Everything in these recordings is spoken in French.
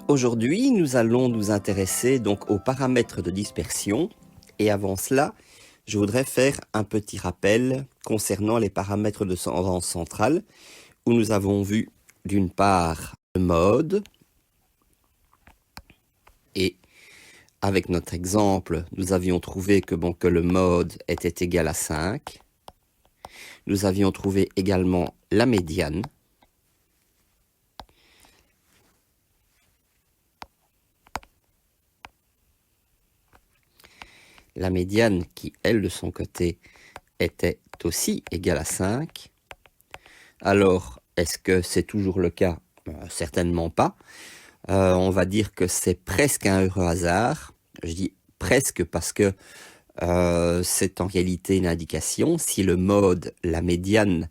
Aujourd'hui, nous allons nous intéresser donc aux paramètres de dispersion. Et avant cela, je voudrais faire un petit rappel concernant les paramètres de tendance centrale, où nous avons vu d'une part le mode, et avec notre exemple, nous avions trouvé que le mode était égal à 5. Nous avions trouvé également la médiane. La médiane qui, elle, de son côté, était aussi égale à 5. Alors, est-ce que c'est toujours le cas? Certainement pas. On va dire que c'est presque un heureux hasard. Je dis presque parce que c'est en réalité une indication. Si le mode, la médiane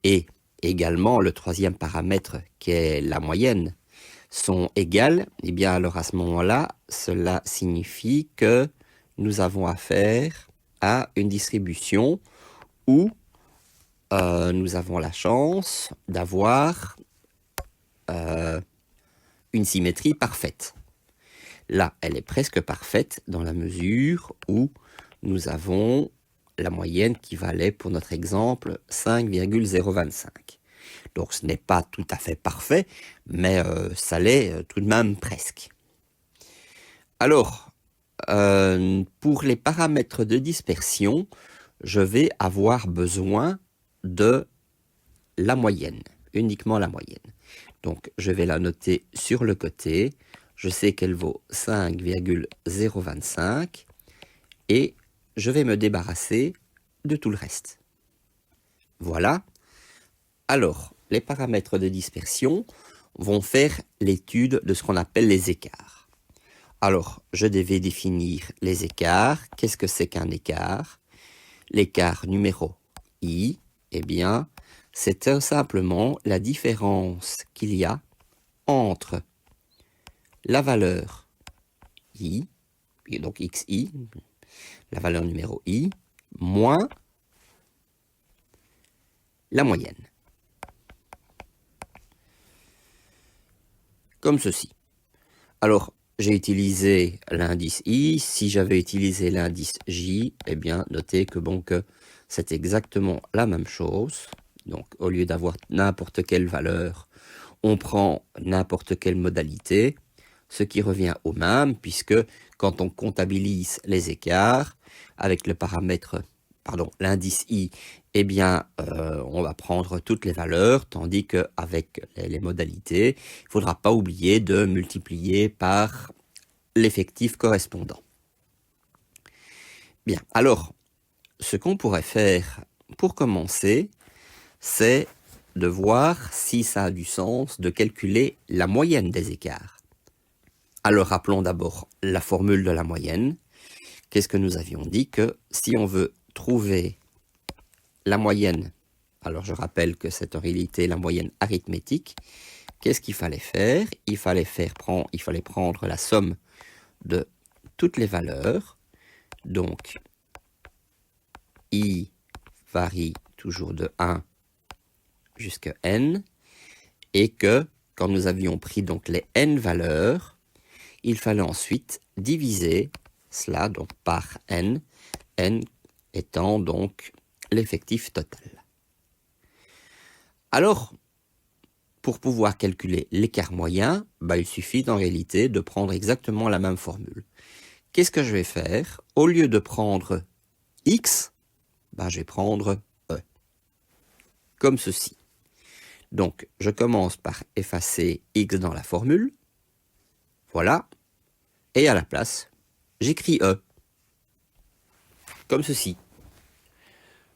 et également le troisième paramètre qui est la moyenne sont égales, eh bien alors à ce moment-là, cela signifie que nous avons affaire à une distribution où nous avons la chance d'avoir une symétrie parfaite. Là, elle est presque parfaite dans la mesure où nous avons la moyenne qui valait pour notre exemple 5,025. Donc ce n'est pas tout à fait parfait, mais ça l'est tout de même presque. Alors, pour les paramètres de dispersion, je vais avoir besoin de la moyenne, uniquement la moyenne. Donc je vais la noter sur le côté. Je sais qu'elle vaut 5,025 et je vais me débarrasser de tout le reste. Voilà. Alors, les paramètres de dispersion vont faire l'étude de ce qu'on appelle les écarts. Alors, je devais définir les écarts. Qu'est-ce que c'est qu'un écart? L'écart numéro I, eh bien, c'est tout simplement la différence qu'il y a entre la valeur I, et donc xi, la valeur numéro I, moins la moyenne. Comme ceci. Alors, j'ai utilisé l'indice I. Si j'avais utilisé l'indice J, eh bien, notez que c'est exactement la même chose. Donc, au lieu d'avoir n'importe quelle valeur, on prend n'importe quelle modalité, ce qui revient au même, puisque quand on comptabilise les écarts avec le paramètre, l'indice I, eh bien, on va prendre toutes les valeurs, tandis qu'avec les modalités, il ne faudra pas oublier de multiplier par l'effectif correspondant. Bien, alors, ce qu'on pourrait faire pour commencer, c'est de voir si ça a du sens de calculer la moyenne des écarts. Alors, rappelons d'abord la formule de la moyenne. Qu'est-ce que nous avions dit? Que si on veut trouver la moyenne, alors je rappelle que c'est en réalité la moyenne arithmétique, qu'est-ce qu'il fallait faire? Il fallait prendre la somme de toutes les valeurs. Donc, I varie toujours de 1 jusqu'à n, et que quand nous avions pris donc les n valeurs, il fallait ensuite diviser cela donc par n, n étant donc l'effectif total. Alors, pour pouvoir calculer l'écart moyen, il suffit en réalité de prendre exactement la même formule. Qu'est-ce que je vais faire? Au lieu de prendre x, je vais prendre e, comme ceci. Donc, je commence par effacer x dans la formule. Voilà. Et à la place, j'écris e. Comme ceci.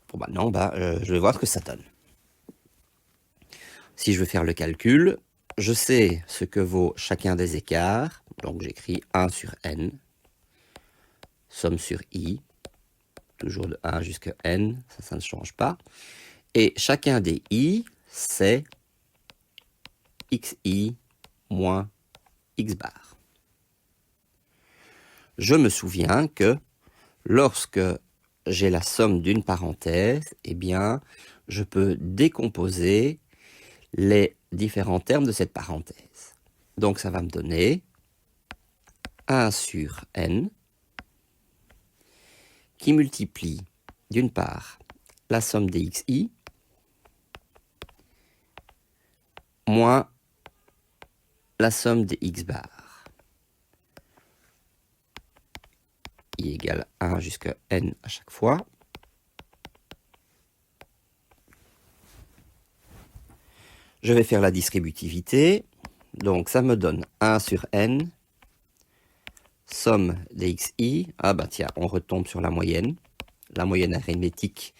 Bon, maintenant, je vais voir ce que ça donne. Si je veux faire le calcul, je sais ce que vaut chacun des écarts. Donc, j'écris 1 sur n. Somme sur i. Toujours de 1 jusqu'à n. Ça ne change pas. Et chacun des i, c'est xi moins x bar. Je me souviens que lorsque j'ai la somme d'une parenthèse, eh bien, je peux décomposer les différents termes de cette parenthèse. Donc ça va me donner 1 sur n qui multiplie d'une part la somme des xi moins la somme des x bar. I égale 1 jusqu'à n à chaque fois. Je vais faire la distributivité. Donc ça me donne 1 sur n, somme des xi. Ah bah tiens, on retombe sur la moyenne arithmétique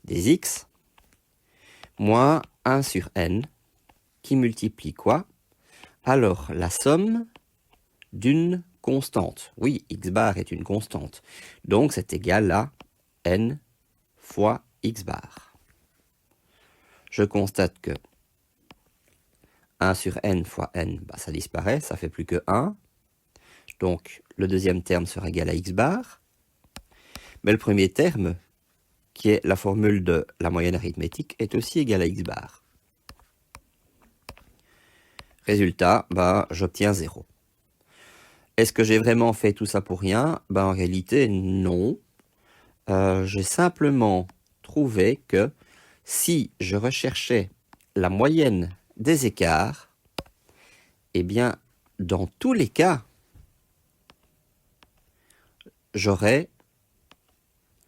des x, moins 1 sur n, qui multiplie quoi? Alors, la somme d'une constante. Oui, x bar est une constante. Donc, c'est égal à n fois x bar. Je constate que 1 sur n fois n, bah, ça disparaît, ça fait plus que 1. Donc, le deuxième terme sera égal à x bar. Mais le premier terme, qui est la formule de la moyenne arithmétique, est aussi égal à x bar. Résultat, bah, j'obtiens 0. Est-ce que j'ai vraiment fait tout ça pour rien? Bah, en réalité, non. J'ai simplement trouvé que si je recherchais la moyenne des écarts, eh bien, dans tous les cas, j'aurais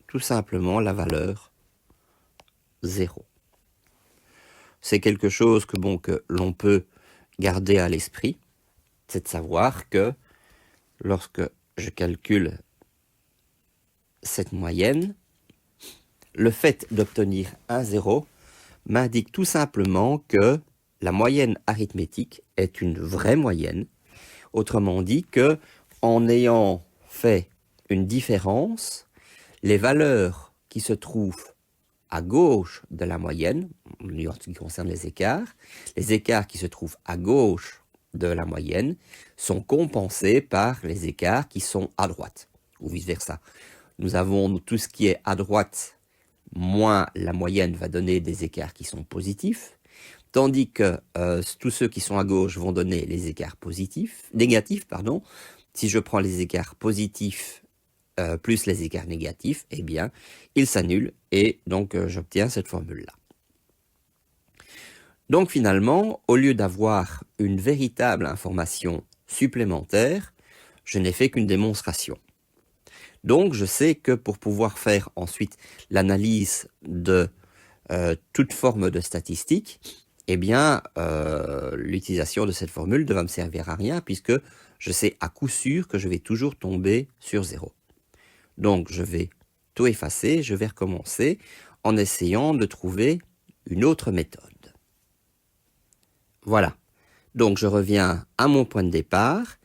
tout simplement la valeur 0. C'est quelque chose que l'on peut garder à l'esprit, c'est de savoir que lorsque je calcule cette moyenne, le fait d'obtenir un 0 m'indique tout simplement que la moyenne arithmétique est une vraie moyenne. Autrement dit que, en ayant fait une différence, les valeurs qui se trouvent à gauche de la moyenne, en ce qui concerne les écarts qui se trouvent à gauche de la moyenne sont compensés par les écarts qui sont à droite, ou vice-versa. Nous avons tout ce qui est à droite, moins la moyenne va donner des écarts qui sont positifs, tandis que tous ceux qui sont à gauche vont donner les écarts négatifs. Si je prends les écarts positifs plus les écarts négatifs, eh bien, ils s'annulent et donc j'obtiens cette formule-là. Donc finalement, au lieu d'avoir une véritable information supplémentaire, je n'ai fait qu'une démonstration. Donc je sais que pour pouvoir faire ensuite l'analyse de toute forme de statistique, eh bien, l'utilisation de cette formule ne va me servir à rien puisque je sais à coup sûr que je vais toujours tomber sur 0. Donc, je vais tout effacer, je vais recommencer en essayant de trouver une autre méthode. Voilà. Donc, je reviens à mon point de départ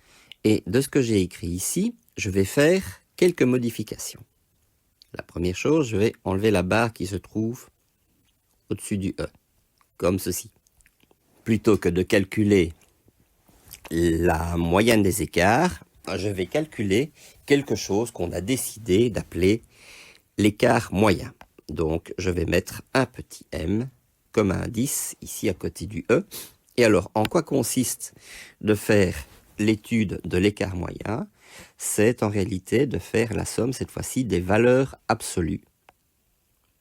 et de ce que j'ai écrit ici, je vais faire quelques modifications. La première chose, je vais enlever la barre qui se trouve au-dessus du E, comme ceci. Plutôt que de calculer la moyenne des écarts, je vais calculer quelque chose qu'on a décidé d'appeler l'écart moyen. Donc, je vais mettre un petit m comme indice ici à côté du E. Et alors, en quoi consiste de faire l'étude de l'écart moyen? C'est en réalité de faire la somme, cette fois-ci, des valeurs absolues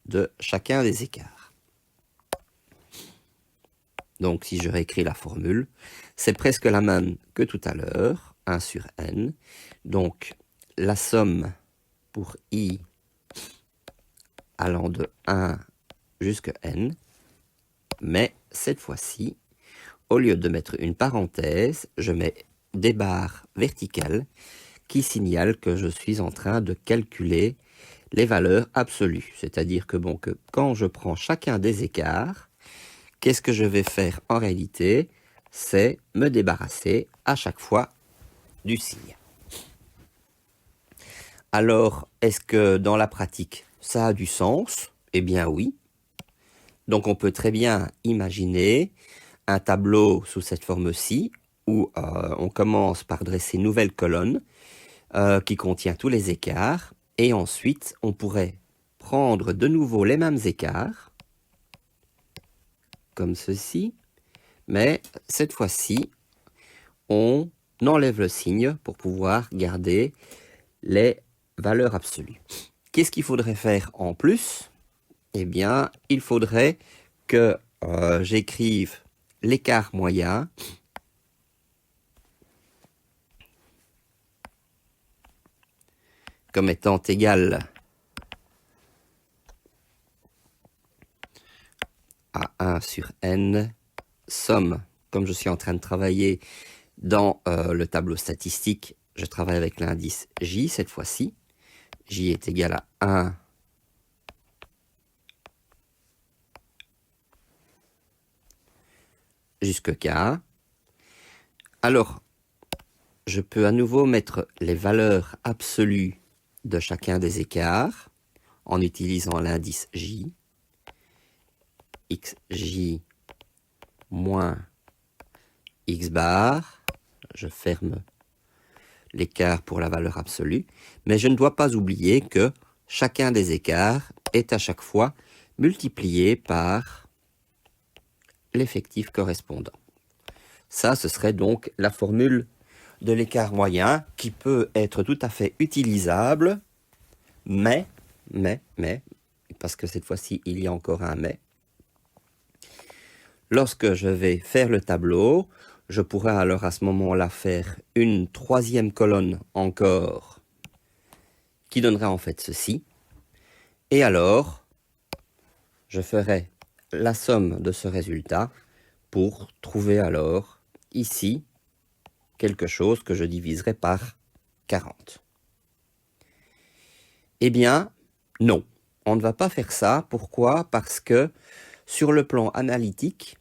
de chacun des écarts. Donc, si je réécris la formule, c'est presque la même que tout à l'heure, 1 sur n. Donc, la somme pour i allant de 1 jusqu'à n, mais cette fois-ci, au lieu de mettre une parenthèse, je mets des barres verticales qui signalent que je suis en train de calculer les valeurs absolues. C'est-à-dire que, que quand je prends chacun des écarts, qu'est-ce que je vais faire en réalité? C'est me débarrasser à chaque fois du signe. Alors, est-ce que dans la pratique, ça a du sens? Eh bien oui. Donc on peut très bien imaginer un tableau sous cette forme-ci, où on commence par dresser une nouvelle colonne qui contient tous les écarts, et ensuite on pourrait prendre de nouveau les mêmes écarts, comme ceci, mais cette fois-ci, on enlève le signe pour pouvoir garder les valeurs absolues. Qu'est-ce qu'il faudrait faire en plus? Eh bien, il faudrait que j'écrive l'écart moyen comme étant égal à 1 sur n, somme, comme je suis en train de travailler dans le tableau statistique, je travaille avec l'indice J cette fois-ci. J est égal à 1 jusque K. Alors, je peux à nouveau mettre les valeurs absolues de chacun des écarts en utilisant l'indice J. Xj moins X bar. Je ferme l'écart pour la valeur absolue. Mais je ne dois pas oublier que chacun des écarts est à chaque fois multiplié par l'effectif correspondant. Ça, ce serait donc la formule de l'écart moyen qui peut être tout à fait utilisable, mais, parce que cette fois-ci, il y a encore un mais, lorsque je vais faire le tableau, je pourrais alors à ce moment-là faire une troisième colonne encore qui donnerait en fait ceci. Et alors, je ferai la somme de ce résultat pour trouver alors ici quelque chose que je diviserai par 40. Eh bien, non, on ne va pas faire ça. Pourquoi? Parce que sur le plan analytique,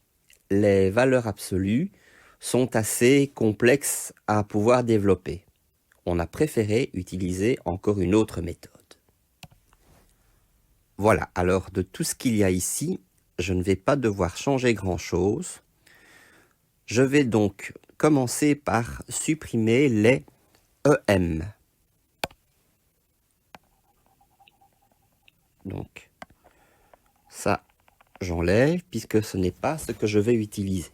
les valeurs absolues sont assez complexes à pouvoir développer. On a préféré utiliser encore une autre méthode. Voilà, alors de tout ce qu'il y a ici, je ne vais pas devoir changer grand-chose. Je vais donc commencer par supprimer les EM. Donc, ça, j'enlève puisque ce n'est pas ce que je vais utiliser.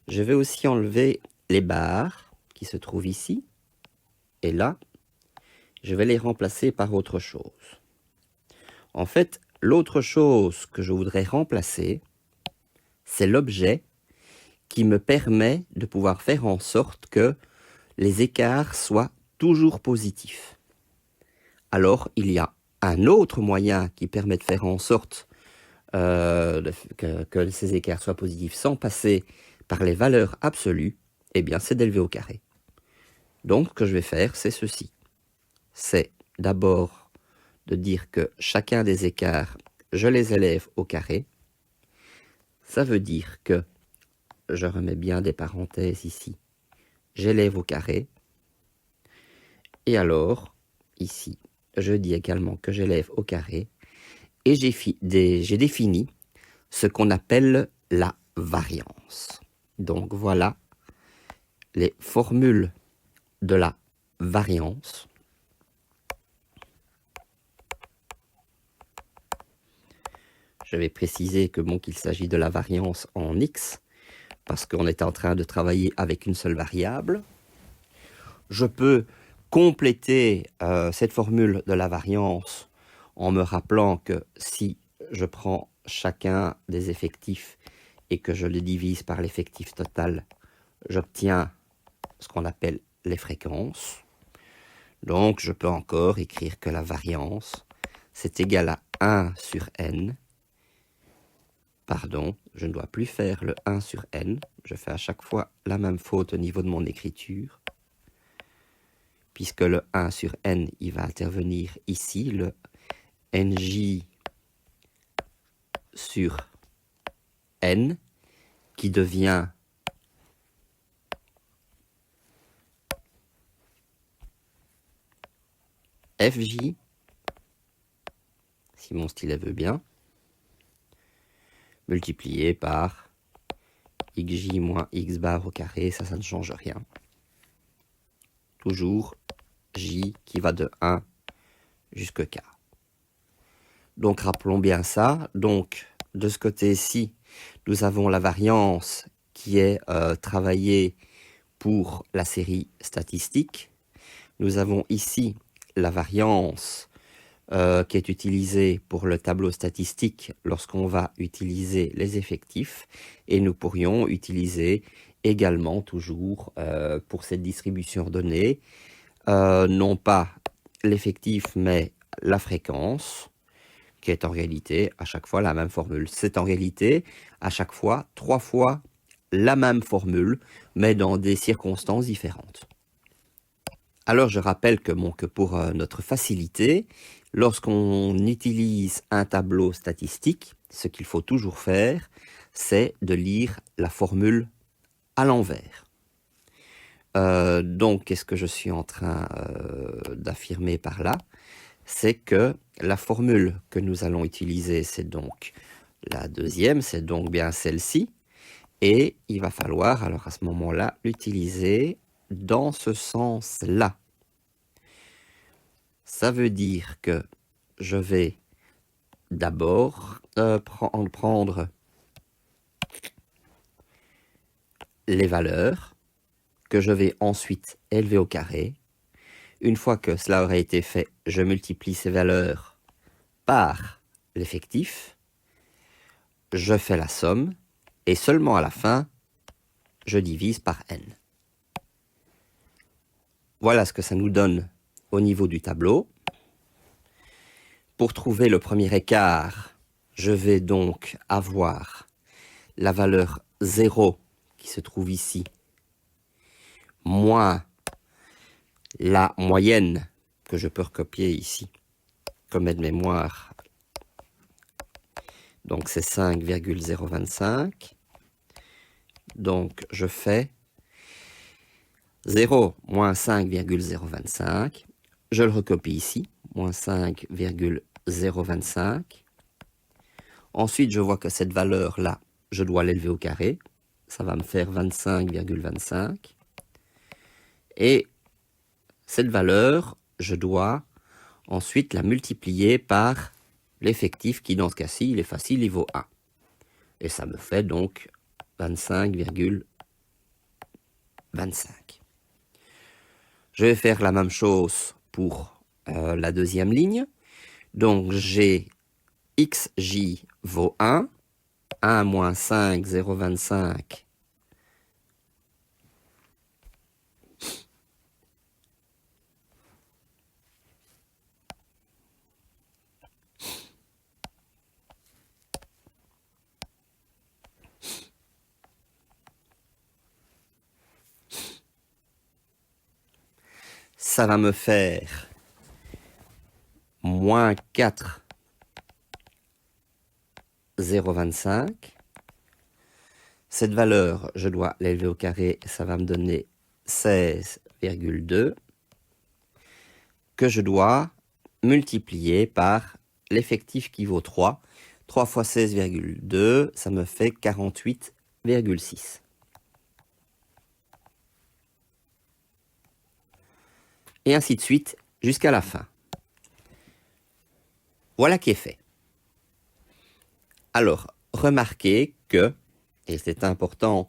Je vais aussi enlever les barres qui se trouvent ici et là. Je vais les remplacer par autre chose. En fait, l'autre chose que je voudrais remplacer, c'est l'objet qui me permet de pouvoir faire en sorte que les écarts soient toujours positifs. Alors, il y a un autre moyen qui permet de faire en sorte que ces écarts soient positifs sans passer par les valeurs absolues, eh bien, c'est d'élever au carré. Donc, ce que je vais faire, c'est ceci. C'est d'abord de dire que chacun des écarts, je les élève au carré. Ça veut dire que, je remets bien des parenthèses ici, j'élève au carré. Et alors, ici, je dis également que j'élève au carré. Et j'ai défini ce qu'on appelle la variance. Donc voilà les formules de la variance. Je vais préciser que bon, qu'il s'agit de la variance en x, parce qu'on est en train de travailler avec une seule variable. Je peux compléter cette formule de la variance en me rappelant que si je prends chacun des effectifs et que je les divise par l'effectif total, j'obtiens ce qu'on appelle les fréquences. Donc je peux encore écrire que la variance, c'est égal à 1 sur n. Pardon, je ne dois plus faire le 1 sur n. Je fais à chaque fois la même faute au niveau de mon écriture. Puisque le 1 sur n, il va intervenir ici, le nj sur n, qui devient fj, si mon stylet veut bien, multiplié par xj moins x bar au carré, ça ne change rien. Toujours j qui va de 1 jusqu'à k. Donc rappelons bien ça. Donc de ce côté-ci, nous avons la variance qui est travaillée pour la série statistique. Nous avons ici la variance qui est utilisée pour le tableau statistique lorsqu'on va utiliser les effectifs. Et nous pourrions utiliser également toujours pour cette distribution ordonnée, non pas l'effectif mais la fréquence, qui est en réalité à chaque fois la même formule. C'est en réalité à chaque fois 3 fois la même formule, mais dans des circonstances différentes. Alors je rappelle que pour notre facilité, lorsqu'on utilise un tableau statistique, ce qu'il faut toujours faire, c'est de lire la formule à l'envers. Donc, qu'est-ce que je suis en train d'affirmer par là? C'est que la formule que nous allons utiliser, c'est donc la deuxième, c'est donc bien celle-ci. Et il va falloir, alors à ce moment-là, l'utiliser dans ce sens-là. Ça veut dire que je vais d'abord prendre les valeurs que je vais ensuite élever au carré. Une fois que cela aurait été fait, je multiplie ces valeurs par l'effectif, je fais la somme, et seulement à la fin, je divise par n. Voilà ce que ça nous donne au niveau du tableau. Pour trouver le premier écart, je vais donc avoir la valeur 0 qui se trouve ici, moins la moyenne que je peux recopier ici comme aide-mémoire. Donc c'est 5,025. Donc je fais 0 moins 5,025. Je le recopie ici, moins 5,025. Ensuite, je vois que cette valeur-là, je dois l'élever au carré. Ça va me faire 25,25. Et cette valeur, je dois ensuite la multiplier par l'effectif qui, dans ce cas-ci, il est facile, il vaut 1. Et ça me fait donc 25,25. Je vais faire la même chose pour la deuxième ligne. Donc, j'ai xj vaut 1. 1 moins 5, 0,25. Ça va me faire moins 4, 0,25. Cette valeur, je dois l'élever au carré, ça va me donner 16,2 que je dois multiplier par l'effectif qui vaut 3. 3 fois 16,2, ça me fait 48,6. Et ainsi de suite jusqu'à la fin. Voilà qui est fait. Alors, remarquez que, et c'est important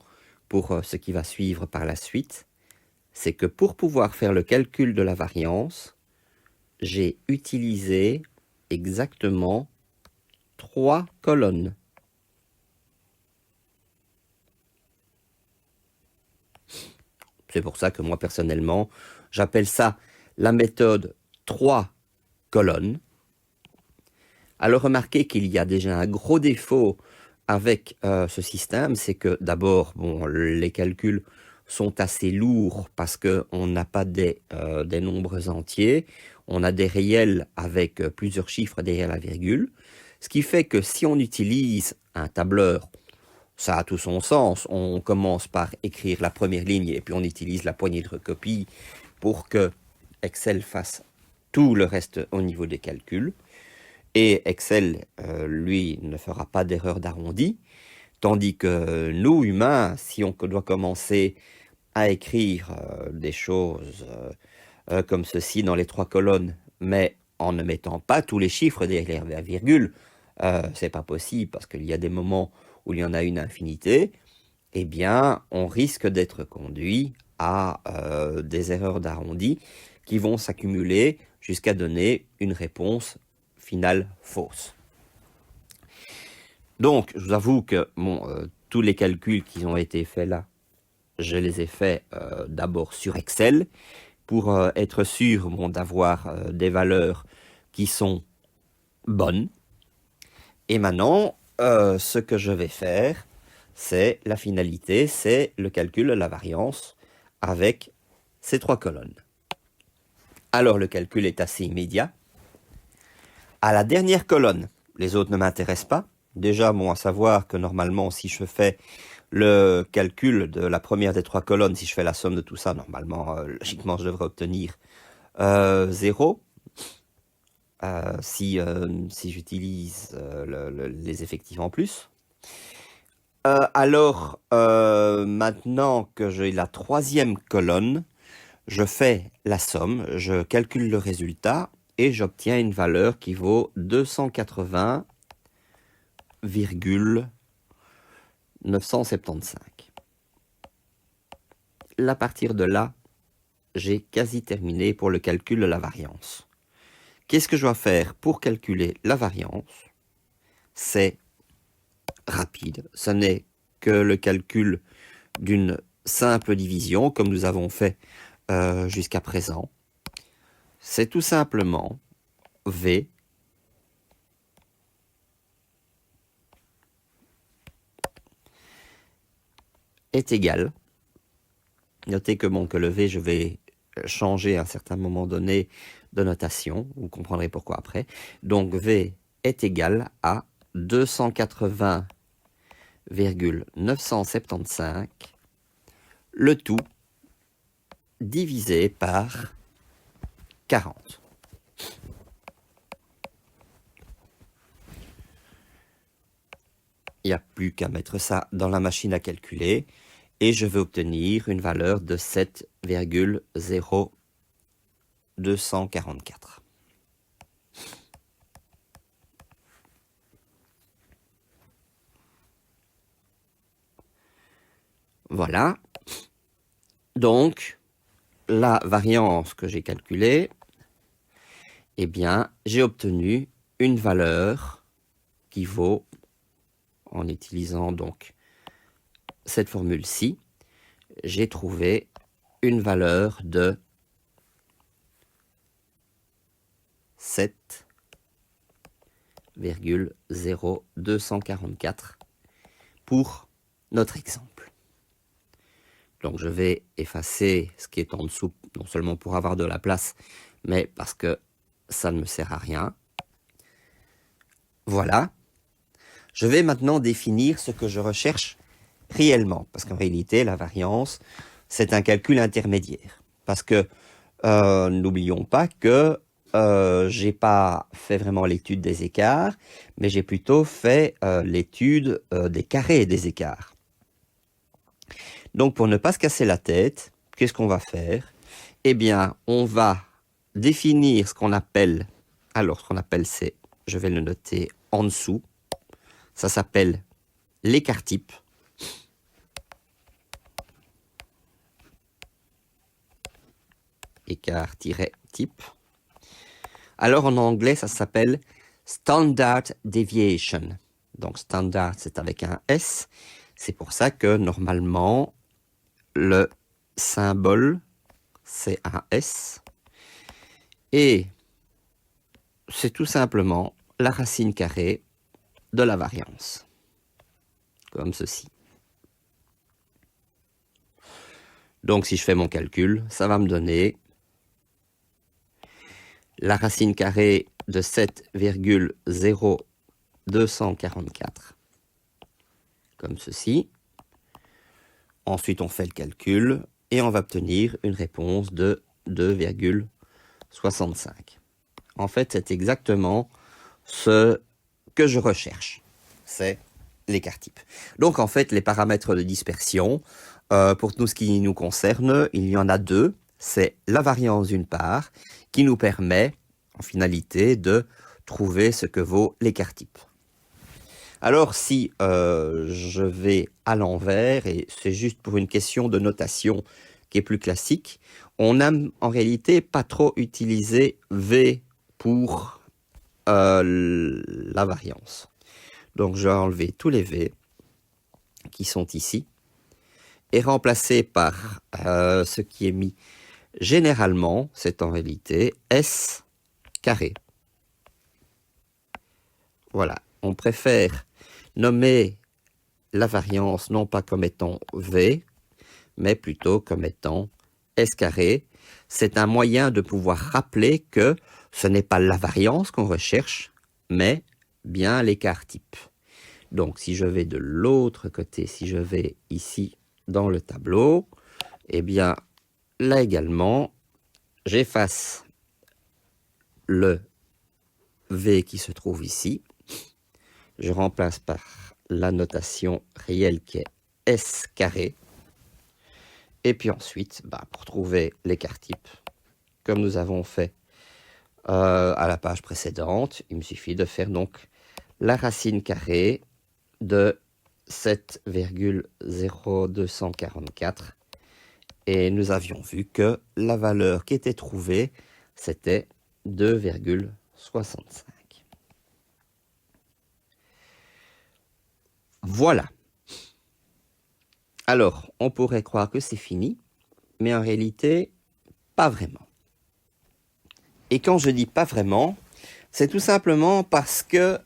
pour ce qui va suivre par la suite, c'est que pour pouvoir faire le calcul de la variance, j'ai utilisé exactement 3 colonnes. C'est pour ça que moi, personnellement, j'appelle ça la méthode 3 colonnes. Alors, remarquez qu'il y a déjà un gros défaut avec ce système, c'est que d'abord, les calculs sont assez lourds parce qu'on n'a pas des nombres entiers, on a des réels avec plusieurs chiffres derrière la virgule, ce qui fait que si on utilise un tableur, ça a tout son sens, on commence par écrire la première ligne et puis on utilise la poignée de recopie pour que Excel fasse tout le reste au niveau des calculs. Et Excel, lui, ne fera pas d'erreur d'arrondi, tandis que nous, humains, si on doit commencer à écrire des choses comme ceci dans les 3 colonnes, mais en ne mettant pas tous les chiffres derrière la virgule, c'est pas possible, parce qu'il y a des moments où il y en a une infinité, eh bien, on risque d'être conduit à des erreurs d'arrondi qui vont s'accumuler jusqu'à donner une réponse finale fausse. Donc, je vous avoue que tous les calculs qui ont été faits là, je les ai faits d'abord sur Excel pour être sûr d'avoir des valeurs qui sont bonnes. Et maintenant, ce que je vais faire, c'est la finalité, c'est le calcul de la variance avec ces 3 colonnes. Alors, le calcul est assez immédiat. À la dernière colonne, les autres ne m'intéressent pas. Déjà, à savoir que normalement, si je fais le calcul de la première des 3 colonnes, si je fais la somme de tout ça, normalement, logiquement, je devrais obtenir 0. Si j'utilise les effectifs en plus. Alors, maintenant que j'ai la 3e colonne, je fais la somme, je calcule le résultat et j'obtiens une valeur qui vaut 280,975. À partir de là, j'ai quasi terminé pour le calcul de la variance. Qu'est-ce que je dois faire pour calculer la variance? C'est rapide. Ce n'est que le calcul d'une simple division, comme nous avons fait jusqu'à présent. C'est tout simplement V est égal. Notez que le V, je vais changer à un certain moment donné de notation. Vous comprendrez pourquoi après. Donc V est égal à 280,975, le tout divisé par 40. Il n'y a plus qu'à mettre ça dans la machine à calculer et je vais obtenir une valeur de 7,0244. Voilà. Donc, la variance que j'ai calculée, eh bien, j'ai obtenu une valeur qui vaut, en utilisant donc cette formule-ci, j'ai trouvé une valeur de 7,0244 pour notre exemple. Donc je vais effacer ce qui est en dessous, non seulement pour avoir de la place, mais parce que ça ne me sert à rien. Voilà. Je vais maintenant définir ce que je recherche réellement, parce qu'en réalité, la variance, c'est un calcul intermédiaire. Parce que n'oublions pas que j'ai pas fait vraiment l'étude des écarts, mais j'ai plutôt fait l'étude des carrés des écarts. Donc, pour ne pas se casser la tête, qu'est-ce qu'on va faire? Eh bien, on va définir ce qu'on appelle, c'est, je vais le noter en dessous, ça s'appelle l'écart type. Écart-type. Alors, en anglais, ça s'appelle standard deviation. Donc, standard, c'est avec un S. C'est pour ça que, normalement, le symbole, c'est un S. Et c'est tout simplement la racine carrée de la variance. Comme ceci. Donc, si je fais mon calcul, ça va me donner la racine carrée de 7,0244. Comme ceci. Ensuite, on fait le calcul et on va obtenir une réponse de 2,65. En fait, c'est exactement ce que je recherche. C'est l'écart type. Donc, en fait, les paramètres de dispersion, pour tout ce qui nous concerne, il y en a 2. C'est la variance d'une part, qui nous permet, en finalité, de trouver ce que vaut l'écart type. Alors, si je vais à l'envers, et c'est juste pour une question de notation qui est plus classique. On n'aime en réalité pas trop utiliser V pour la variance. Donc je vais enlever tous les V qui sont ici et remplacer par ce qui est mis généralement, c'est en réalité S carré. Voilà, on préfère nommer la variance non pas comme étant V, mais plutôt comme étant S carré. C'est un moyen de pouvoir rappeler que ce n'est pas la variance qu'on recherche, mais bien l'écart type. Donc si je vais de l'autre côté, si je vais ici dans le tableau, eh bien là également, j'efface le V qui se trouve ici. Je remplace par la notation réelle qui est S carré. Et puis ensuite, pour trouver l'écart type, comme nous avons fait à la page précédente, il me suffit de faire donc la racine carrée de 7,0244. Et nous avions vu que la valeur qui était trouvée, c'était 2,65. Voilà. Alors, on pourrait croire que c'est fini, mais en réalité, pas vraiment. Et quand je dis pas vraiment, c'est tout simplement parce que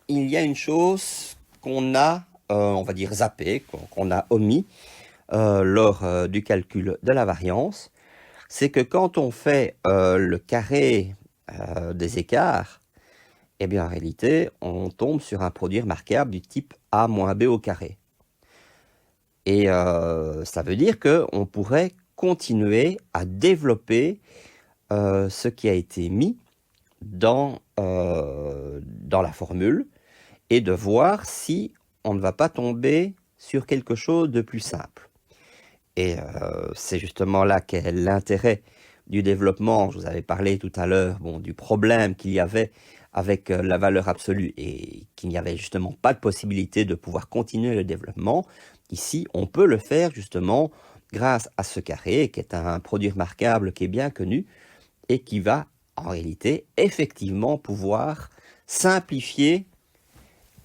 il y a une chose qu'on a, on va dire zappé, qu'on a omis lors du calcul de la variance, c'est que quand on fait le carré des écarts, eh bien en réalité, on tombe sur un produit remarquable du type A moins B au carré. Et ça veut dire qu'on pourrait continuer à développer ce qui a été mis dans la formule et de voir si on ne va pas tomber sur quelque chose de plus simple. Et c'est justement là qu'est l'intérêt du développement. Je vous avais parlé tout à l'heure du problème qu'il y avait avec la valeur absolue et qu'il n'y avait justement pas de possibilité de pouvoir continuer le développement. Ici, on peut le faire justement grâce à ce carré qui est un produit remarquable qui est bien connu et qui va en réalité effectivement pouvoir simplifier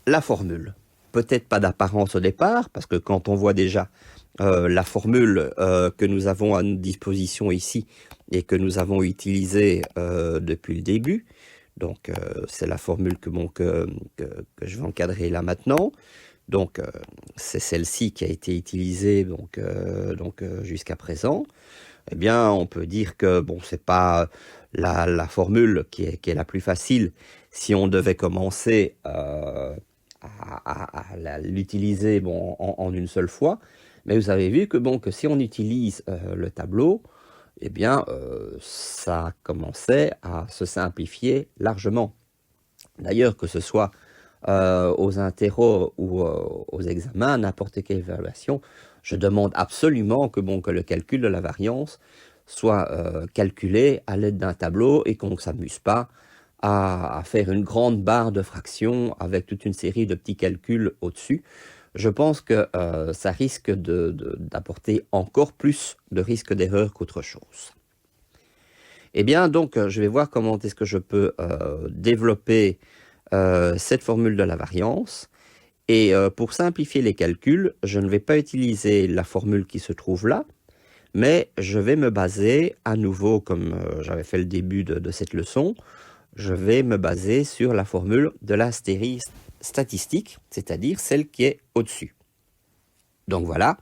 la formule. Peut-être pas d'apparence au départ, parce que quand on voit déjà la formule que nous avons à notre disposition ici et que nous avons utilisée depuis le début, donc c'est la formule que je vais encadrer là maintenant. Donc c'est celle-ci qui a été utilisée jusqu'à présent. Eh bien, on peut dire que c'est pas la formule qui est la plus facile si on devait commencer à l'utiliser en une seule fois. Mais vous avez vu que si on utilise le tableau, eh bien, ça commençait à se simplifier largement. D'ailleurs, que ce soit aux interros ou aux examens, n'importe quelle évaluation, je demande absolument que le calcul de la variance soit calculé à l'aide d'un tableau et qu'on ne s'amuse pas à faire une grande barre de fractions avec toute une série de petits calculs au-dessus. Je pense que ça risque d'apporter encore plus de risque d'erreur qu'autre chose. Eh bien, donc, je vais voir comment est-ce que je peux développer cette formule de la variance. Et pour simplifier les calculs, je ne vais pas utiliser la formule qui se trouve là, mais je vais me baser à nouveau, comme j'avais fait le début de cette leçon, je vais me baser sur la formule de la série statistique, c'est-à-dire celle qui est au-dessus. Donc voilà,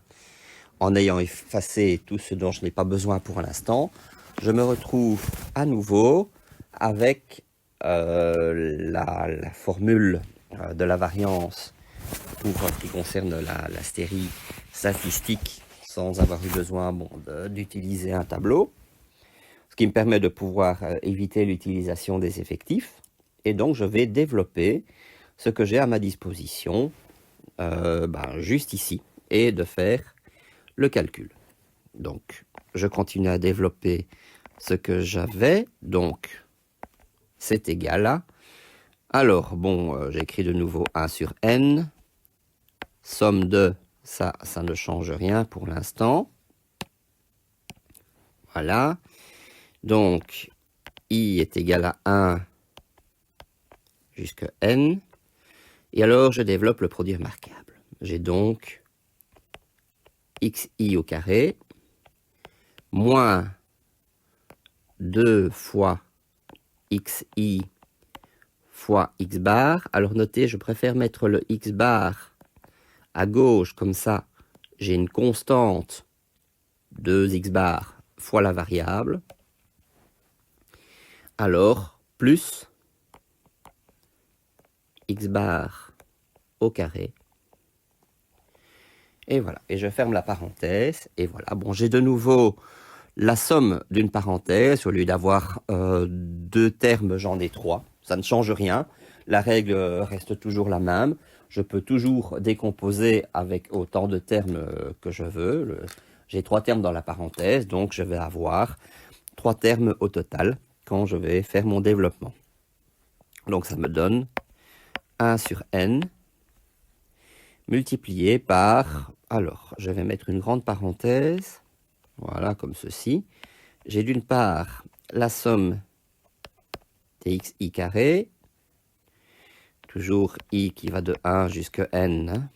en ayant effacé tout ce dont je n'ai pas besoin pour l'instant, je me retrouve à nouveau avec la formule de la variance pour ce qui concerne la série statistique sans avoir eu besoin d'utiliser un tableau, ce qui me permet de pouvoir éviter l'utilisation des effectifs. Et donc je vais développer ce que j'ai à ma disposition juste ici et de faire le calcul. Donc je continue à développer ce que j'avais, donc c'est égal à, alors j'écris de nouveau 1 sur n, somme de, ça ne change rien pour l'instant, Voilà. Donc, I est égal à 1 jusqu'à N. Et alors, je développe le produit remarquable. J'ai donc xi au carré moins 2 fois xi fois x bar. Alors notez, je préfère mettre le x bar à gauche, comme ça, j'ai une constante 2x bar fois la variable. Alors, plus x bar au carré. Et voilà, et je ferme la parenthèse, et voilà. Bon, j'ai de nouveau la somme d'une parenthèse. Au lieu d'avoir 2 termes, j'en ai 3. Ça ne change rien. La règle reste toujours la même. Je peux toujours décomposer avec autant de termes que je veux. J'ai 3 termes dans la parenthèse, donc je vais avoir 3 termes au total quand je vais faire mon développement. Donc ça me donne 1 sur n multiplié par... Alors, je vais mettre une grande parenthèse. Voilà, comme ceci. J'ai d'une part la somme des xi carré, toujours i qui va de 1 jusqu'à n.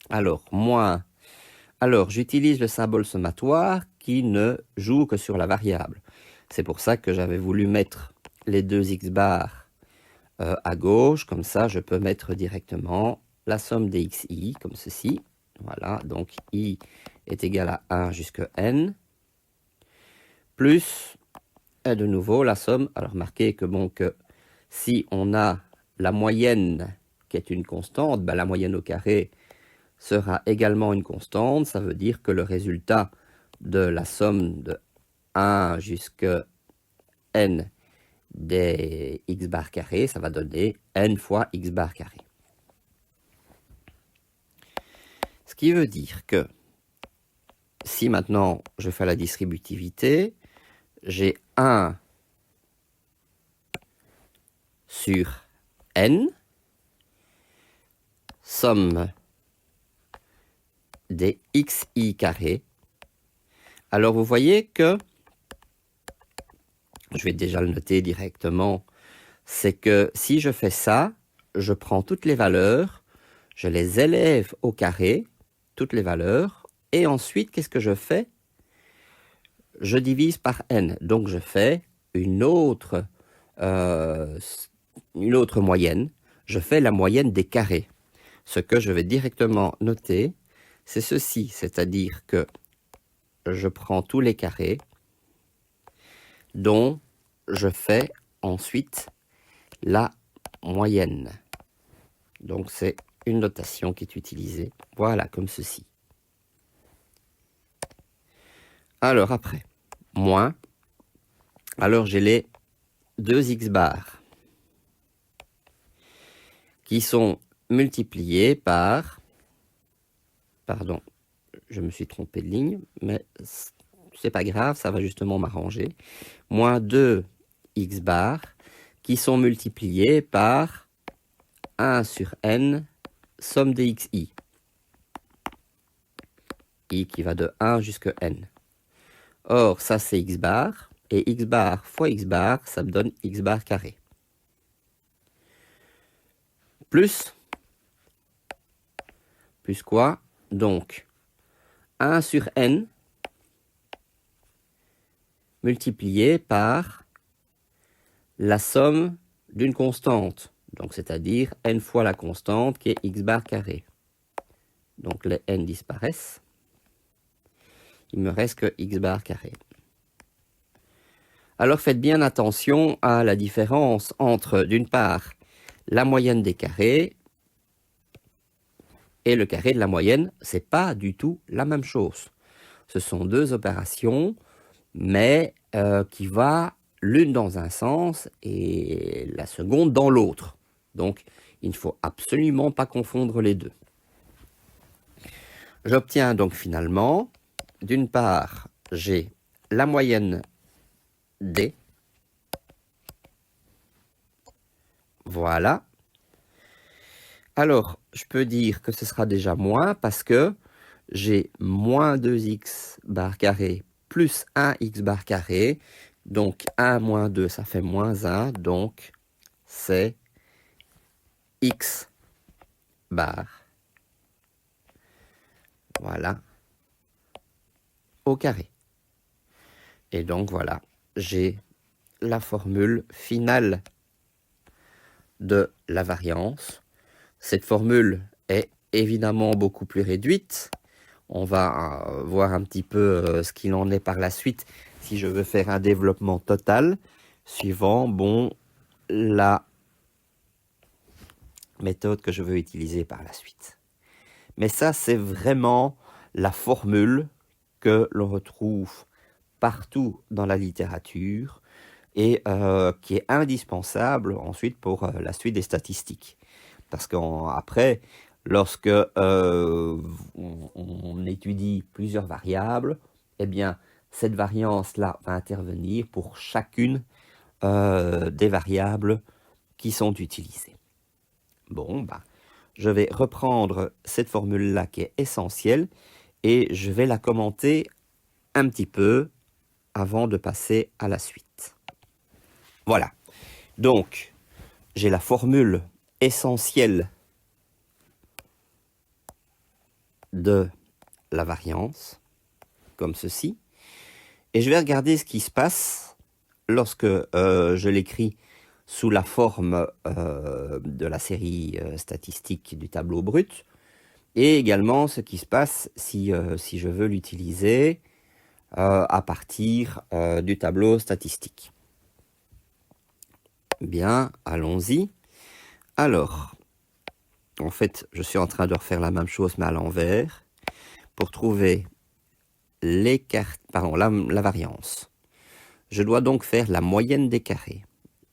Alors, moins... Alors, j'utilise le symbole sommatoire qui ne joue que sur la variable. C'est pour ça que j'avais voulu mettre les deux x bar à gauche. Comme ça, je peux mettre directement la somme des xi, comme ceci. Voilà, donc i est égal à 1 jusqu'à n, plus, et de nouveau, la somme. Alors, remarquez que, bon, que si on a la moyenne qui est une constante, ben, la moyenne au carré sera également une constante. Ça veut dire que le résultat de la somme de 1 jusqu'à n des x bar carré, ça va donner n fois x bar carré. Ce qui veut dire que si maintenant je fais la distributivité, j'ai 1 sur n, somme des xi carré. Alors vous voyez que, je vais déjà le noter directement, c'est que si je fais ça, je prends toutes les valeurs, je les élève au carré, toutes les valeurs, et ensuite, qu'est-ce que je fais? Je divise par n, donc je fais une autre moyenne, je fais la moyenne des carrés. Ce que je vais directement noter, c'est ceci, c'est-à-dire que je prends tous les carrés dont je fais ensuite la moyenne. Donc c'est une notation qui est utilisée, voilà, comme ceci. Alors après, moins, alors j'ai les 2 x bar qui sont multipliés par, pardon, je me suis trompé de ligne, mais c'est pas grave, ça va justement m'arranger, moins 2 x bar qui sont multipliés par 1 sur n, somme des xi. I qui va de 1 jusqu'à n. Or, ça c'est x bar, et x bar fois x bar, ça me donne x bar carré. Plus quoi? Donc, 1 sur n multiplié par la somme d'une constante, donc c'est-à-dire n fois la constante qui est x bar carré. Donc les n disparaissent. Il me reste que x bar carré. Alors faites bien attention à la différence entre, d'une part, la moyenne des carrés et le carré de la moyenne. C'est pas du tout la même chose. Ce sont deux opérations, mais qui vont l'une dans un sens et la seconde dans l'autre. Donc, il ne faut absolument pas confondre les deux. J'obtiens donc finalement, d'une part, j'ai la moyenne D. Voilà. Alors, je peux dire que ce sera déjà moins parce que j'ai moins 2x bar carré plus 1x bar carré. Donc 1 moins 2, ça fait moins 1. Donc c'est x bar. Voilà. Au carré. Et donc voilà, j'ai la formule finale de la variance. Cette formule est évidemment beaucoup plus réduite. On va voir un petit peu ce qu'il en est par la suite si je veux faire un développement total suivant la méthode que je veux utiliser par la suite. Mais ça, c'est vraiment la formule que l'on retrouve partout dans la littérature et qui est indispensable ensuite pour la suite des statistiques. Parce qu'après, lorsque on étudie plusieurs variables, eh bien, cette variance-là va intervenir pour chacune des variables qui sont utilisées. Bon, je vais reprendre cette formule-là qui est essentielle et je vais la commenter un petit peu avant de passer à la suite. Voilà. Donc, j'ai la formule essentielle de la variance, comme ceci. Et je vais regarder ce qui se passe lorsque je l'écris sous la forme de la série statistique du tableau brut, et également ce qui se passe si je veux l'utiliser à partir du tableau statistique. Bien, allons-y. Alors, en fait, je suis en train de refaire la même chose mais à l'envers pour trouver la variance. Je dois donc faire la moyenne des carrés.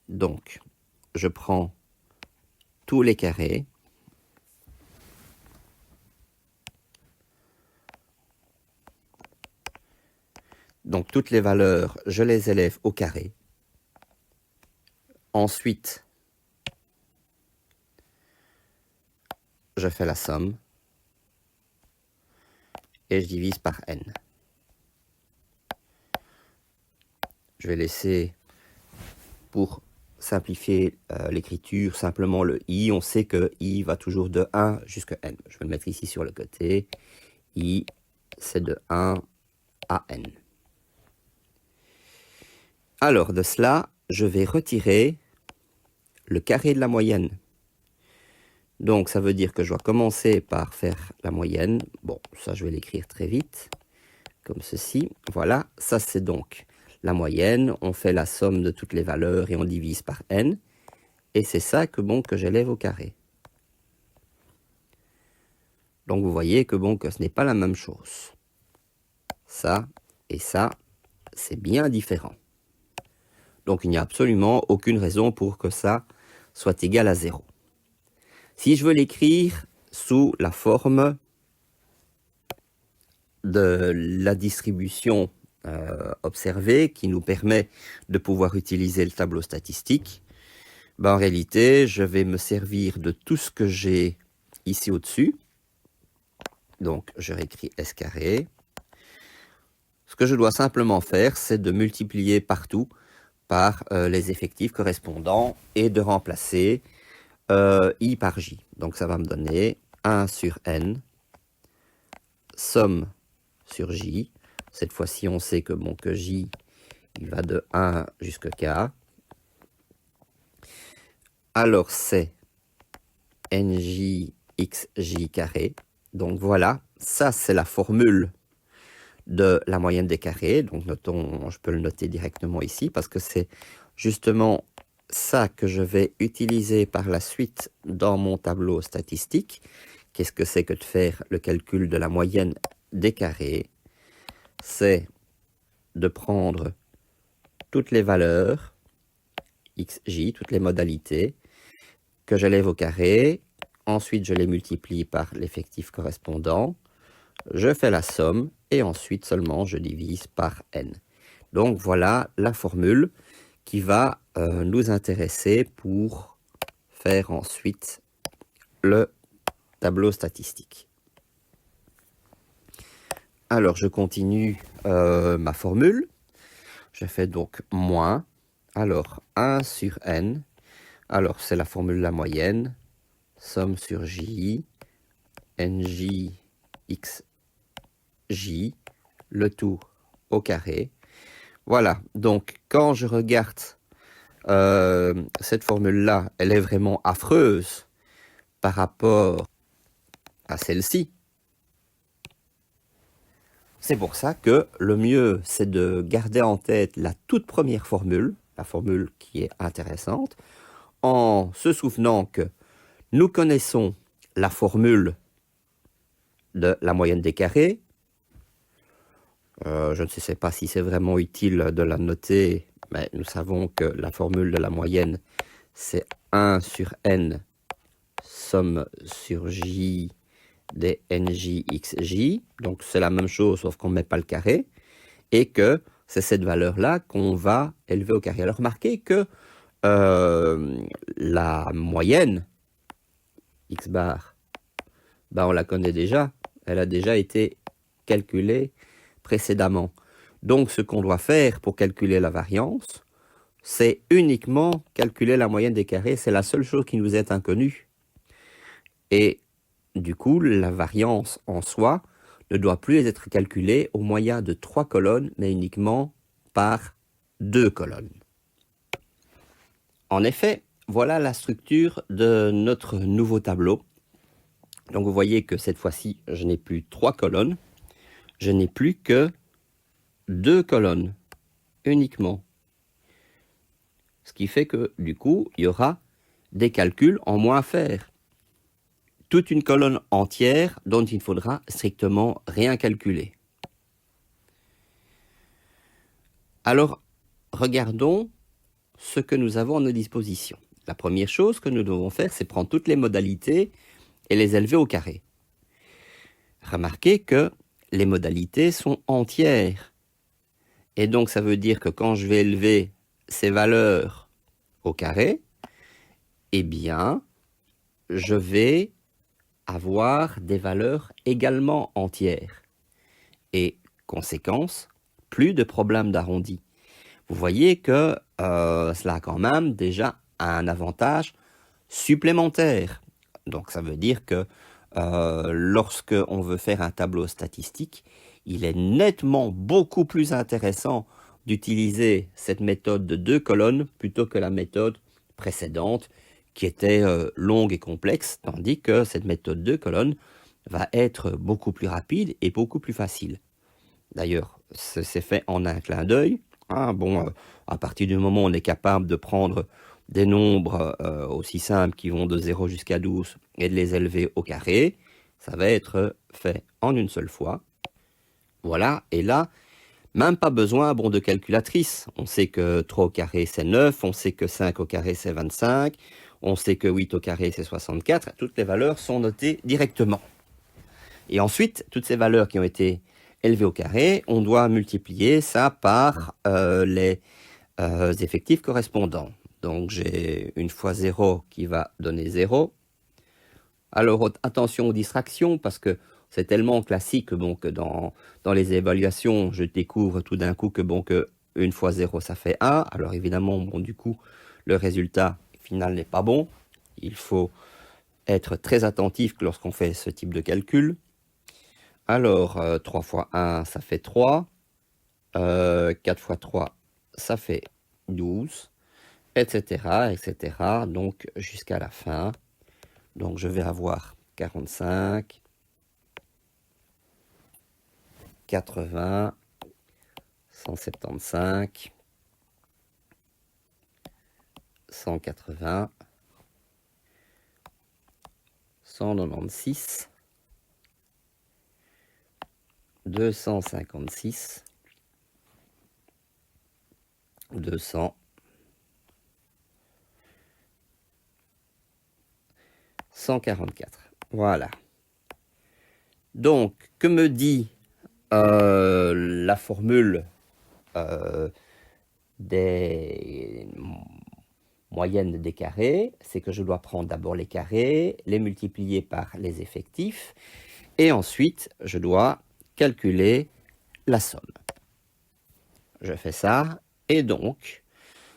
Donc, je prends tous les carrés. Donc, toutes les valeurs, je les élève au carré. Ensuite, je fais la somme. Et je divise par n. Je vais laisser, pour simplifier l'écriture, simplement le i. On sait que i va toujours de 1 jusqu'à n. Je vais le mettre ici sur le côté. I, c'est de 1 à n. Alors, de cela, je vais retirer le carré de la moyenne. Donc, ça veut dire que je dois commencer par faire la moyenne. Bon, ça, je vais l'écrire très vite, comme ceci. Voilà, ça, c'est donc la moyenne. On fait la somme de toutes les valeurs et on divise par n. Et c'est ça que j'élève au carré. Donc, vous voyez que que ce n'est pas la même chose. Ça et ça, c'est bien différent. Donc, il n'y a absolument aucune raison pour que ça soit égal à 0. Si je veux l'écrire sous la forme de la distribution observée qui nous permet de pouvoir utiliser le tableau statistique, en réalité, je vais me servir de tout ce que j'ai ici au-dessus. Donc, je réécris S carré. Ce que je dois simplement faire, c'est de multiplier partout par les effectifs correspondants et de remplacer I par J. Donc, ça va me donner 1 sur N, somme sur J. Cette fois-ci, on sait que, que J, il va de 1 jusqu'à K. Alors, c'est NJ XJ carré. Donc, voilà, ça, c'est la formule de la moyenne des carrés. Donc, notons, je peux le noter directement ici parce que c'est justement ça que je vais utiliser par la suite dans mon tableau statistique. Qu'est-ce que c'est que de faire le calcul de la moyenne des carrés? C'est de prendre toutes les valeurs, xj, toutes les modalités, que j'élève au carré. Ensuite, je les multiplie par l'effectif correspondant. Je fais la somme et ensuite seulement je divise par n. Donc voilà la formule qui va nous intéresser pour faire ensuite le tableau statistique. Alors je continue ma formule. Je fais donc moins, alors 1 sur n, alors c'est la formule de la moyenne, somme sur j, nj xj, le tout au carré. Voilà, donc quand je regarde cette formule-là, elle est vraiment affreuse par rapport à celle-ci. C'est pour ça que le mieux, c'est de garder en tête la toute première formule, la formule qui est intéressante, en se souvenant que nous connaissons la formule de la moyenne des carrés. Je ne sais pas si c'est vraiment utile de la noter, mais nous savons que la formule de la moyenne, c'est 1 sur n, somme sur j des njxj. Donc c'est la même chose, sauf qu'on ne met pas le carré. Et que c'est cette valeur-là qu'on va élever au carré. Alors remarquez que la moyenne, x bar, on la connaît déjà. Elle a déjà été calculée précédemment. Donc ce qu'on doit faire pour calculer la variance, c'est uniquement calculer la moyenne des carrés. C'est la seule chose qui nous est inconnue. Et du coup, la variance en soi ne doit plus être calculée au moyen de 3 colonnes, mais uniquement par 2 colonnes. En effet, voilà la structure de notre nouveau tableau. Donc vous voyez que cette fois-ci, je n'ai plus 3 colonnes, je n'ai plus que 2 colonnes uniquement. Ce qui fait que du coup, il y aura des calculs en moins à faire. Toute une colonne entière dont il ne faudra strictement rien calculer. Alors, regardons ce que nous avons à nos dispositions. La première chose que nous devons faire, c'est prendre toutes les modalités et les élever au carré. Remarquez que les modalités sont entières. Et donc, ça veut dire que quand je vais élever ces valeurs au carré, eh bien, je vais avoir des valeurs également entières. Et, conséquence, plus de problèmes d'arrondi. Vous voyez que cela a quand même déjà un avantage supplémentaire. Donc ça veut dire que lorsque on veut faire un tableau statistique, il est nettement beaucoup plus intéressant d'utiliser cette méthode de 2 colonnes plutôt que la méthode précédente qui était longue et complexe, tandis que cette méthode de 2 colonnes va être beaucoup plus rapide et beaucoup plus facile. D'ailleurs, c'est fait en un clin d'œil. À partir du moment où on est capable de prendre des nombres aussi simples qui vont de 0 jusqu'à 12 et de les élever au carré, ça va être fait en une seule fois. Voilà, et là, même pas besoin de calculatrice. On sait que 3 au carré c'est 9, on sait que 5 au carré c'est 25, on sait que 8 au carré c'est 64. Toutes les valeurs sont notées directement. Et ensuite, toutes ces valeurs qui ont été élevées au carré, on doit multiplier ça par les effectifs correspondants. Donc j'ai une fois 0 qui va donner 0. Alors attention aux distractions, parce que c'est tellement classique que dans les évaluations, je découvre tout d'un coup que que 1 fois 0, ça fait 1. Alors évidemment, du coup, le résultat final n'est pas bon. Il faut être très attentif lorsqu'on fait ce type de calcul. Alors, 3 fois 1, ça fait 3. 4 fois 3, ça fait 12, etc., etc. Donc, jusqu'à la fin. Donc, je vais avoir 45, 80, 175, 180, 196, 256, 200, 144. Voilà. Donc, que me dit la formule des moyennes des carrés? C'est que je dois prendre d'abord les carrés, les multiplier par les effectifs, et ensuite, je dois calculer la somme. je fais ça, et donc,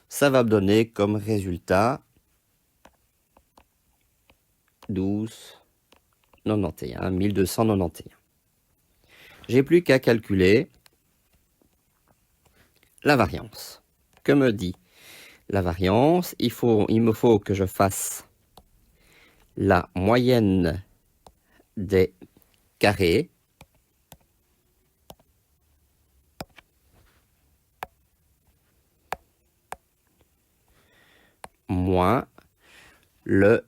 ça va me donner comme résultat 1291. J'ai plus qu'à calculer la variance. Que me dit la variance? Il me faut que je fasse la moyenne des carrés moins le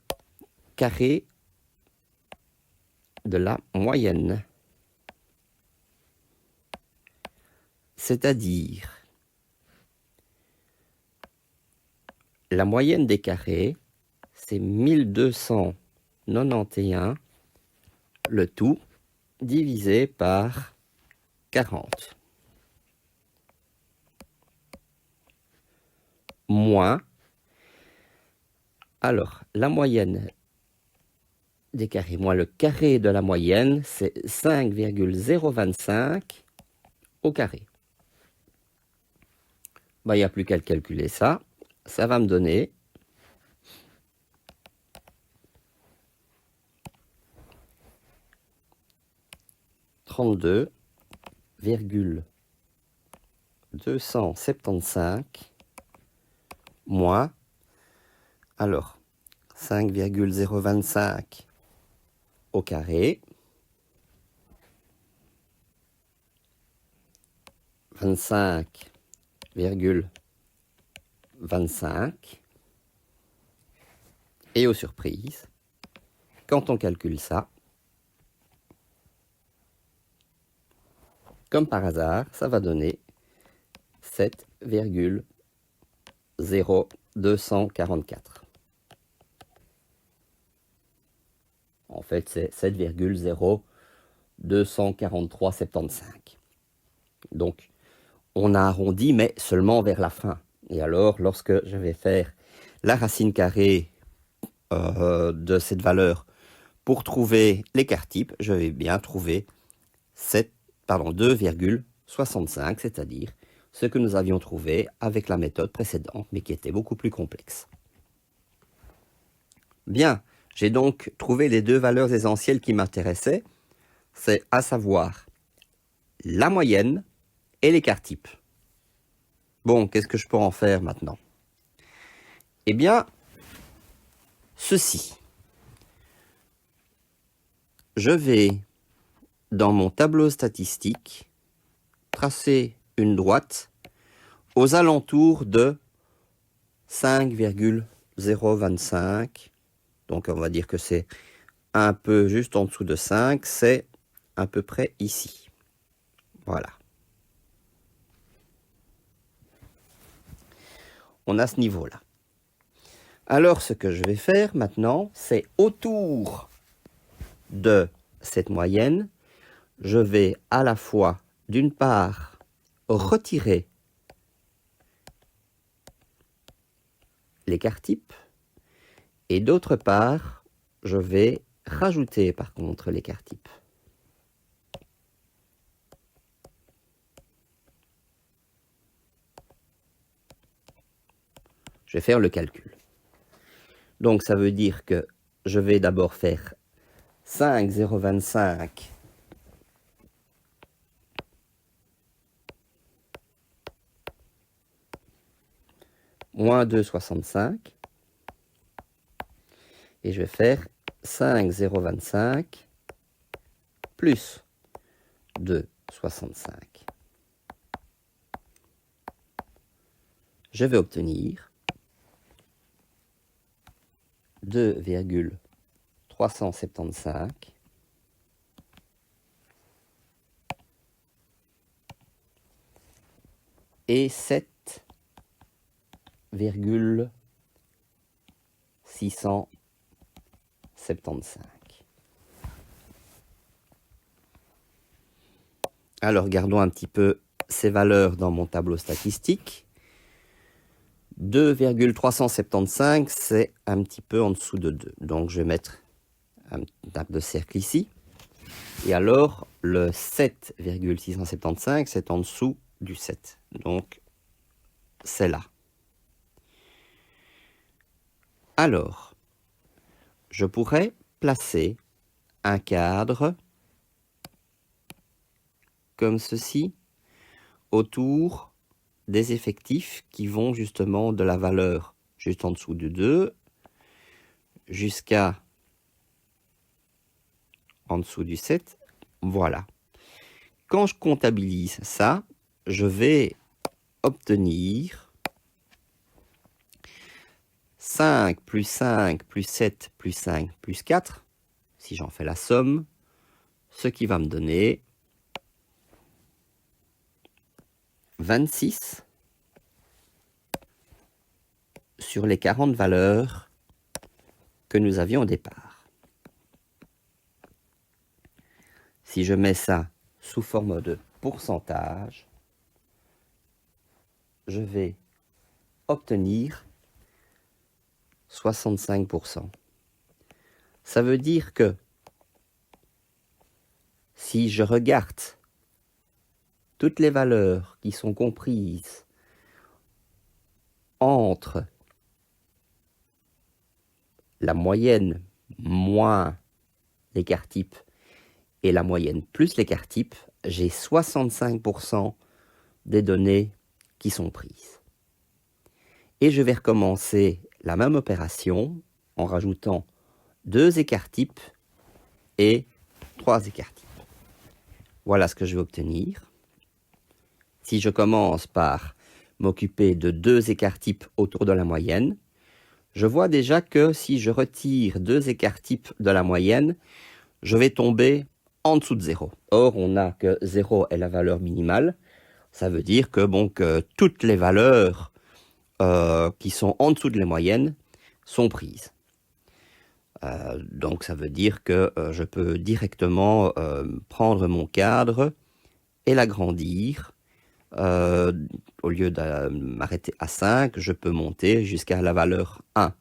carré de la moyenne. C'est-à-dire, la moyenne des carrés, c'est 1291, le tout divisé par 40. Moins, alors, la moyenne des carrés, moins le carré de la moyenne, c'est 5,025 au carré. Il n'y a plus qu'à le calculer ça. Ça va me donner 32,275 moins, alors, 5,025 au carré, 25,25, et aux surprises, quand on calcule ça, comme par hasard, ça va donner 7,0244. En fait, c'est 7,024375. Donc, on a arrondi, mais seulement vers la fin. Et alors, lorsque je vais faire la racine carrée de cette valeur pour trouver l'écart type, je vais bien trouver 2,65, c'est-à-dire ce que nous avions trouvé avec la méthode précédente, mais qui était beaucoup plus complexe. Bien, j'ai donc trouvé les deux valeurs essentielles qui m'intéressaient, c'est à savoir la moyenne et l'écart type. Bon, qu'est-ce que je peux en faire maintenant? Eh bien, ceci. Je vais, dans mon tableau statistique, tracer une droite aux alentours de 5,025. Donc, on va dire que c'est un peu juste en dessous de 5. C'est à peu près ici. Voilà. On a ce niveau-là. Alors, ce que je vais faire maintenant, c'est autour de cette moyenne, je vais à la fois, d'une part, retirer l'écart type, et d'autre part, je vais rajouter par contre l'écart type. Je vais faire le calcul. Donc ça veut dire que je vais d'abord faire 5,025 moins 2,65 et je vais faire 5,025 plus 2,65. Je vais obtenir 2,375 et 7,675. Alors, regardons un petit peu ces valeurs dans mon tableau statistique. 2,375, c'est un petit peu en dessous de 2. Donc, je vais mettre un tape de cercle ici. Et alors, le 7,675, c'est en dessous du 7. Donc, c'est là. Alors, je pourrais placer un cadre comme ceci autour des effectifs qui vont justement de la valeur juste en dessous du 2 jusqu'à en dessous du 7. Voilà. Quand je comptabilise ça, je vais obtenir 5 plus 5 plus 7 plus 5 plus 4, si j'en fais la somme, ce qui va me donner 26 sur les 40 valeurs que nous avions au départ. Si je mets ça sous forme de pourcentage, je vais obtenir 65%. Ça veut dire que si je regarde toutes les valeurs qui sont comprises entre la moyenne moins l'écart type et la moyenne plus l'écart type, j'ai 65% des données qui sont prises. Et je vais recommencer la même opération en rajoutant 2 écarts types et 3 écarts types. Voilà ce que je vais obtenir. Si je commence par m'occuper de 2 écarts types autour de la moyenne, je vois déjà que si je retire 2 écarts types de la moyenne, je vais tomber en dessous de 0. Or, on a que 0 est la valeur minimale. Ça veut dire que, que toutes les valeurs qui sont en dessous de la moyenne sont prises. Donc, ça veut dire que je peux directement prendre mon cadre et l'agrandir. Au lieu de m'arrêter à 5, je peux monter jusqu'à la valeur 1.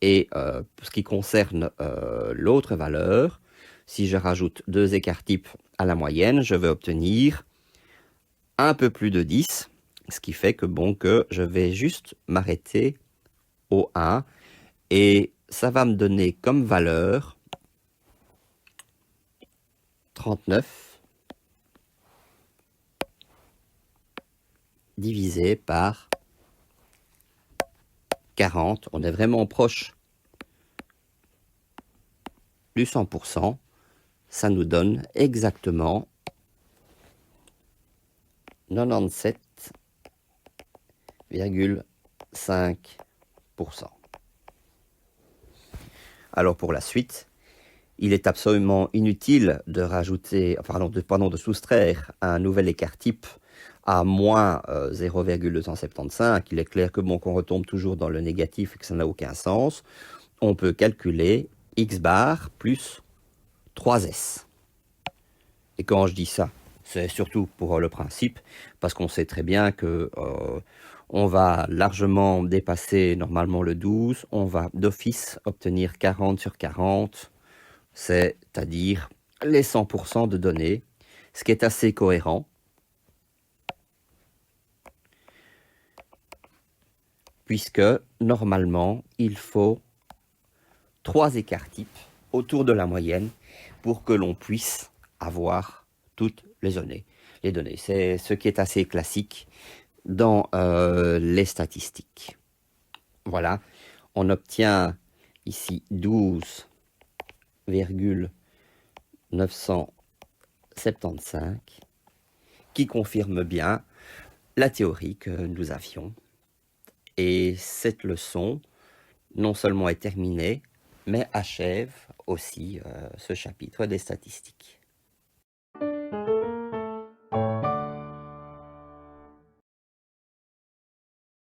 Et pour ce qui concerne l'autre valeur, si je rajoute 2 écarts types à la moyenne, je vais obtenir un peu plus de 10, ce qui fait que, que je vais juste m'arrêter au 1, et ça va me donner comme valeur 39 divisé par 40. On est vraiment proche du 100%. Ça nous donne exactement 97,5%. Alors pour la suite, il est absolument inutile de rajouter, de soustraire un nouvel écart type à moins 0,275. Il est clair que qu'on retombe toujours dans le négatif et que ça n'a aucun sens. On peut calculer x bar plus 3s. Et quand je dis ça, c'est surtout pour le principe, parce qu'on sait très bien que on va largement dépasser normalement le 12, on va d'office obtenir 40 sur 40, c'est-à-dire les 100% de données, ce qui est assez cohérent, puisque normalement, il faut 3 écarts types autour de la moyenne pour que l'on puisse avoir toutes les données. C'est ce qui est assez classique dans les statistiques. Voilà, on obtient ici 12,975 qui confirme bien la théorie que nous avions. Et cette leçon, non seulement est terminée, mais achève aussi ce chapitre des statistiques.